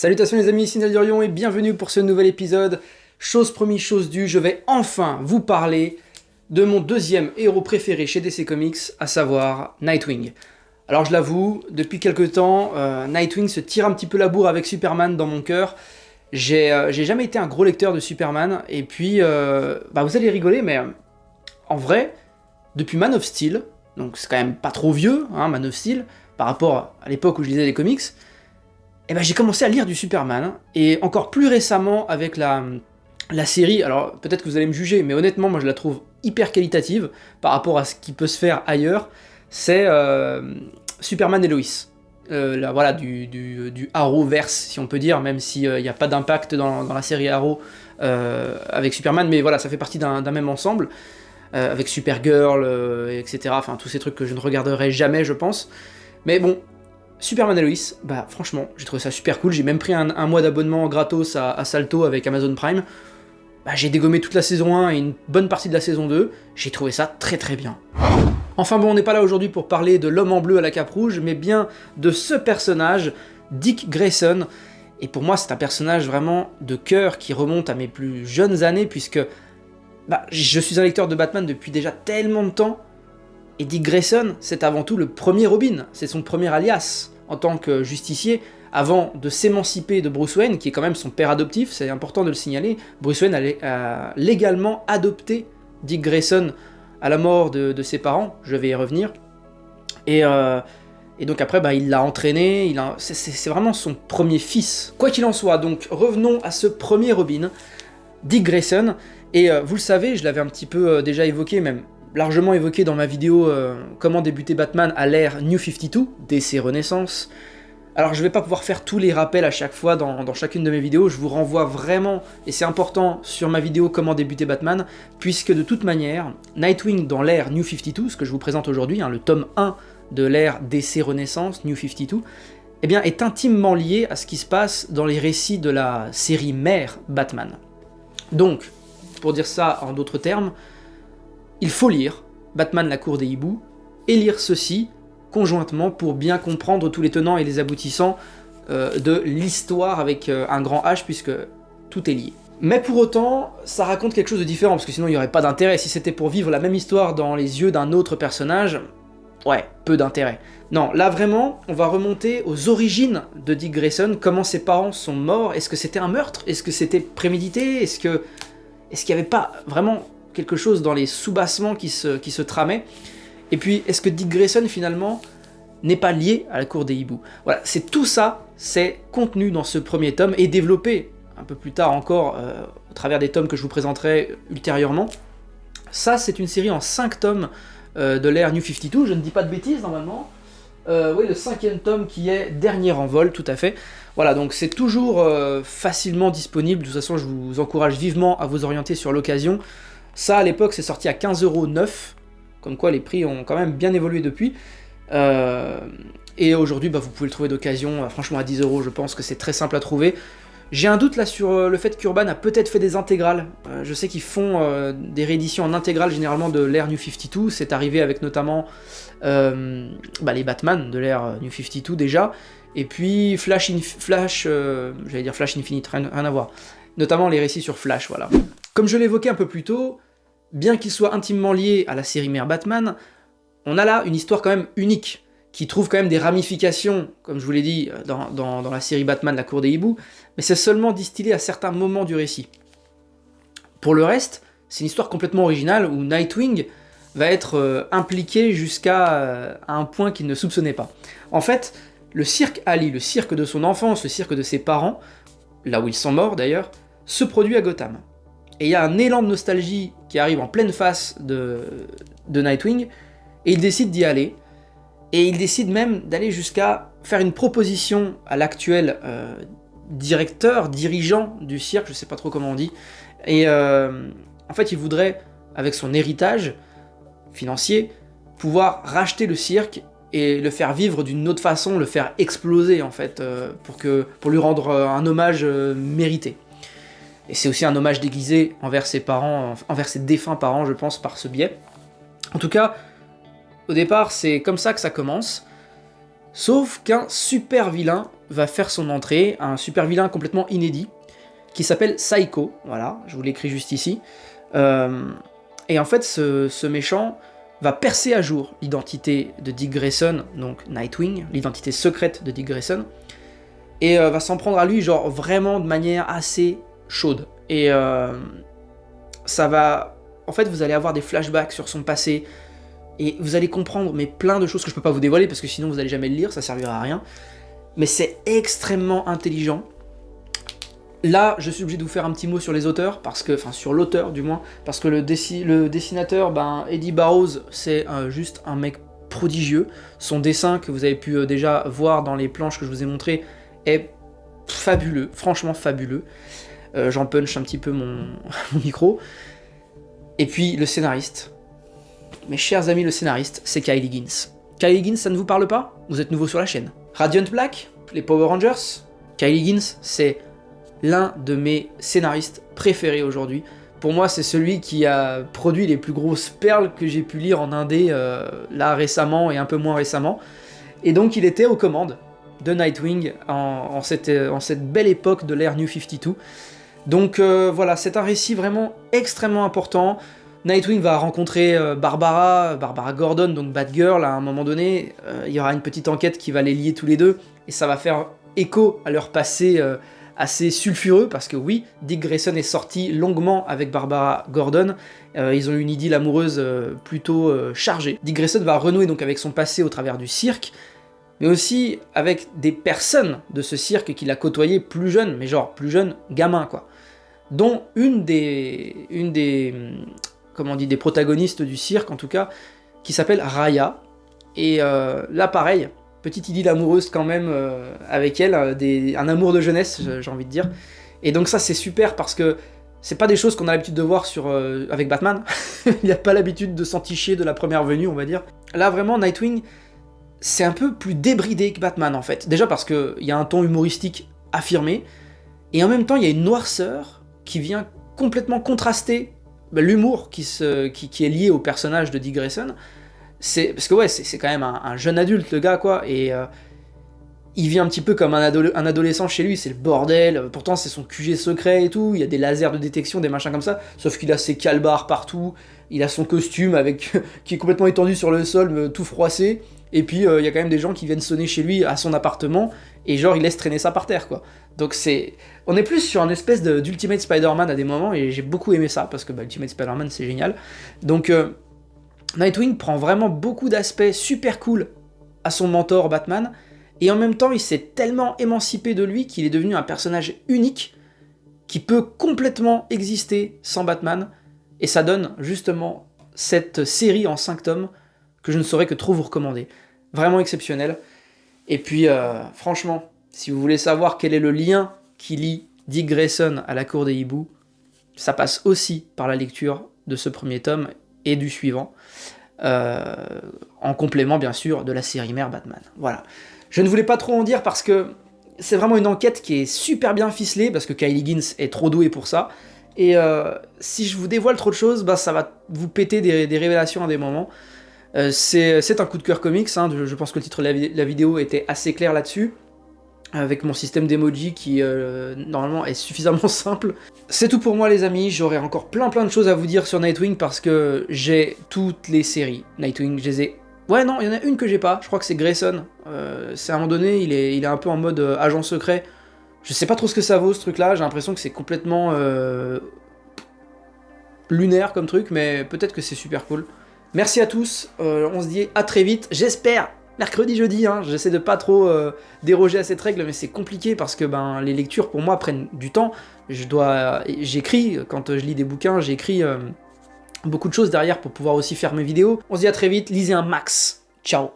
Salutations les amis, ici Durion et bienvenue pour ce nouvel épisode. Chose promise, chose due, je vais enfin vous parler de mon deuxième héros préféré chez DC Comics, à savoir Nightwing. Alors je l'avoue, depuis quelques temps, Nightwing se tire un petit peu la bourre avec Superman dans mon cœur. J'ai jamais été un gros lecteur de Superman, et puis, vous allez rigoler, mais en vrai, depuis Man of Steel, donc c'est quand même pas trop vieux, hein, Man of Steel, par rapport à l'époque où je lisais les comics, j'ai commencé à lire du Superman, et encore plus récemment avec la série, alors peut-être que vous allez me juger, mais honnêtement moi je la trouve hyper qualitative par rapport à ce qui peut se faire ailleurs, c'est Superman et Lois. Voilà, du Arrowverse, si on peut dire, même s'il n'y a pas d'impact dans la série Arrow avec Superman, mais voilà, ça fait partie d'un même ensemble, avec Supergirl, etc., enfin tous ces trucs que je ne regarderai jamais, je pense, mais bon, Superman et Lois, franchement, j'ai trouvé ça super cool, j'ai même pris un mois d'abonnement gratos à Salto avec Amazon Prime. J'ai dégommé toute la saison 1 et une bonne partie de la saison 2, j'ai trouvé ça très très bien. Enfin bon, on n'est pas là aujourd'hui pour parler de l'homme en bleu à la cape rouge, mais bien de ce personnage, Dick Grayson, et pour moi c'est un personnage vraiment de cœur qui remonte à mes plus jeunes années, puisque je suis un lecteur de Batman depuis déjà tellement de temps, et Dick Grayson, c'est avant tout le premier Robin, c'est son premier alias en tant que justicier, avant de s'émanciper de Bruce Wayne, qui est quand même son père adoptif, c'est important de le signaler. Bruce Wayne a légalement adopté Dick Grayson à la mort de ses parents, je vais y revenir, et donc après il l'a entraîné, c'est vraiment son premier fils. Quoi qu'il en soit, donc revenons à ce premier Robin, Dick Grayson, et vous le savez, je l'avais un petit peu déjà évoqué, même largement évoqué dans ma vidéo comment débuter Batman à l'ère New 52, DC Renaissance. Alors je vais pas pouvoir faire tous les rappels à chaque fois dans chacune de mes vidéos, je vous renvoie vraiment, et c'est important, sur ma vidéo comment débuter Batman, puisque de toute manière, Nightwing dans l'ère New 52, ce que je vous présente aujourd'hui, le tome 1 de l'ère DC Renaissance, New 52, est intimement lié à ce qui se passe dans les récits de la série mère Batman. Donc, pour dire ça en d'autres termes, il faut lire Batman la cour des hiboux, et lire ceci conjointement pour bien comprendre tous les tenants et les aboutissants de l'histoire avec un grand H, puisque tout est lié. Mais pour autant, ça raconte quelque chose de différent, parce que sinon il n'y aurait pas d'intérêt. Si c'était pour vivre la même histoire dans les yeux d'un autre personnage, ouais, peu d'intérêt. Non, là vraiment, on va remonter aux origines de Dick Grayson, comment ses parents sont morts, est-ce que c'était un meurtre, est-ce que c'était prémédité, est-ce qu'il n'y avait pas vraiment quelque chose dans les soubassements qui se tramaient, et puis est-ce que Dick Grayson finalement n'est pas lié à la cour des hiboux. Voilà, c'est tout ça, c'est contenu dans ce premier tome, et développé un peu plus tard encore au travers des tomes que je vous présenterai ultérieurement. Ça, c'est une série en 5 tomes de l'ère New 52, je ne dis pas de bêtises normalement. Oui, le 5e tome qui est Dernier Envol, tout à fait. Voilà, donc c'est toujours facilement disponible, de toute façon je vous encourage vivement à vous orienter sur l'occasion. Ça, à l'époque, c'est sorti à 15,09€, comme quoi les prix ont quand même bien évolué depuis. Et aujourd'hui, vous pouvez le trouver d'occasion, franchement à 10€, je pense que c'est très simple à trouver. J'ai un doute là sur le fait qu'Urban a peut-être fait des intégrales. Je sais qu'ils font des rééditions en intégrale généralement de l'ère New 52, c'est arrivé avec notamment les Batman de l'ère New 52 déjà, et puis Flash Infinite, rien à voir. Notamment les récits sur Flash, voilà. Comme je l'évoquais un peu plus tôt, bien qu'il soit intimement lié à la série mère Batman, on a là une histoire quand même unique, qui trouve quand même des ramifications, comme je vous l'ai dit, dans la série Batman, la cour des hiboux, mais c'est seulement distillé à certains moments du récit. Pour le reste, c'est une histoire complètement originale, où Nightwing va être impliqué jusqu'à un point qu'il ne soupçonnait pas. En fait, le cirque Ali, le cirque de son enfance, le cirque de ses parents, là où ils sont morts d'ailleurs, se produit à Gotham. Et il y a un élan de nostalgie qui arrive en pleine face de Nightwing, et il décide d'y aller, et il décide même d'aller jusqu'à faire une proposition à l'actuel dirigeant du cirque, je sais pas trop comment on dit, et en fait il voudrait, avec son héritage financier, pouvoir racheter le cirque et le faire vivre d'une autre façon, le faire exploser en fait, pour lui rendre un hommage mérité. Et c'est aussi un hommage déguisé envers ses parents, envers ses défunts parents, je pense, par ce biais. En tout cas, au départ, c'est comme ça que ça commence, sauf qu'un super vilain va faire son entrée, un super vilain complètement inédit, qui s'appelle Psycho, voilà, je vous l'écris juste ici. Et en fait, ce méchant va percer à jour l'identité de Dick Grayson, donc Nightwing, l'identité secrète de Dick Grayson, et va s'en prendre à lui, genre vraiment de manière assez chaude. Et ça va... En fait, vous allez avoir des flashbacks sur son passé, et vous allez comprendre mais plein de choses que je peux pas vous dévoiler, parce que sinon vous allez jamais le lire, ça servira à rien. Mais c'est extrêmement intelligent. Là, je suis obligé de vous faire un petit mot sur les auteurs, parce que, enfin sur l'auteur du moins, parce que le dessinateur, Eddie Barrows, c'est juste un mec prodigieux. Son dessin, que vous avez pu déjà voir dans les planches que je vous ai montrées, est fabuleux, franchement fabuleux. J'en punch un petit peu mon micro. Et puis le scénariste, mes chers amis, le scénariste, c'est Kyle Higgins. Kyle Higgins, ça ne vous parle pas? Vous êtes nouveau sur la chaîne. Radiant Black, les Power Rangers, Kyle Higgins, c'est l'un de mes scénaristes préférés aujourd'hui. Pour moi, c'est celui qui a produit les plus grosses perles que j'ai pu lire en indé, là récemment et un peu moins récemment. Et donc il était aux commandes de Nightwing en cette belle époque de l'ère New 52. Donc voilà, c'est un récit vraiment extrêmement important. Nightwing va rencontrer Barbara Gordon, donc Batgirl, à un moment donné. Il y aura une petite enquête qui va les lier tous les deux, et ça va faire écho à leur passé assez sulfureux, parce que oui, Dick Grayson est sorti longuement avec Barbara Gordon. Ils ont eu une idylle amoureuse plutôt chargée. Dick Grayson va renouer donc avec son passé au travers du cirque, mais aussi avec des personnes de ce cirque qu'il a côtoyé plus jeune, mais genre plus jeune, gamin quoi. Dont une des protagonistes du cirque en tout cas, qui s'appelle Raya. Et là pareil, petite idylle amoureuse quand même avec elle, un amour de jeunesse j'ai envie de dire. Et donc ça c'est super parce que c'est pas des choses qu'on a l'habitude de voir avec Batman. Il a pas l'habitude de s'enticher de la première venue on va dire. Là vraiment Nightwing, c'est un peu plus débridé que Batman en fait. Déjà parce qu'il y a un ton humoristique affirmé, et en même temps il y a une noirceur qui vient complètement contraster l'humour qui est lié au personnage de Dick Grayson. Parce que ouais, c'est quand même un jeune adulte le gars quoi, et il vit un petit peu comme un adolescent chez lui, c'est le bordel, pourtant c'est son QG secret et tout, il y a des lasers de détection, des machins comme ça, sauf qu'il a ses calbars partout, il a son costume qui est complètement étendu sur le sol, tout froissé, et puis il y a quand même des gens qui viennent sonner chez lui à son appartement, et genre il laisse traîner ça par terre quoi. Donc on est plus sur un espèce d'Ultimate Spider-Man à des moments, et j'ai beaucoup aimé ça, parce que Ultimate Spider-Man c'est génial. Donc Nightwing prend vraiment beaucoup d'aspects super cool à son mentor Batman, et en même temps il s'est tellement émancipé de lui qu'il est devenu un personnage unique, qui peut complètement exister sans Batman, et ça donne justement cette série en 5 tomes, que je ne saurais que trop vous recommander. Vraiment exceptionnel. Et puis franchement, si vous voulez savoir quel est le lien qui lie Dick Grayson à la cour des hiboux, ça passe aussi par la lecture de ce premier tome et du suivant, en complément bien sûr de la série mère Batman. Voilà. Je ne voulais pas trop en dire parce que c'est vraiment une enquête qui est super bien ficelée, parce que Kyle Higgins est trop doué pour ça, et si je vous dévoile trop de choses, ça va vous péter des révélations à des moments. C'est un coup de cœur comics, hein, je pense que le titre de la vidéo était assez clair là-dessus, avec mon système d'emoji qui normalement est suffisamment simple. C'est tout pour moi les amis, j'aurais encore plein de choses à vous dire sur Nightwing, parce que j'ai toutes les séries Nightwing, je les ai... Ouais non, il y en a une que j'ai pas, je crois que c'est Grayson. C'est à un moment donné, il est un peu en mode agent secret. Je sais pas trop ce que ça vaut ce truc là, j'ai l'impression que c'est complètement lunaire comme truc, mais peut-être que c'est super cool. Merci à tous, on se dit à très vite, j'espère mercredi, jeudi, hein. J'essaie de pas trop déroger à cette règle, mais c'est compliqué parce que les lectures pour moi prennent du temps. J'écris, quand je lis des bouquins, j'écris beaucoup de choses derrière pour pouvoir aussi faire mes vidéos. On se dit à très vite, lisez un max, ciao.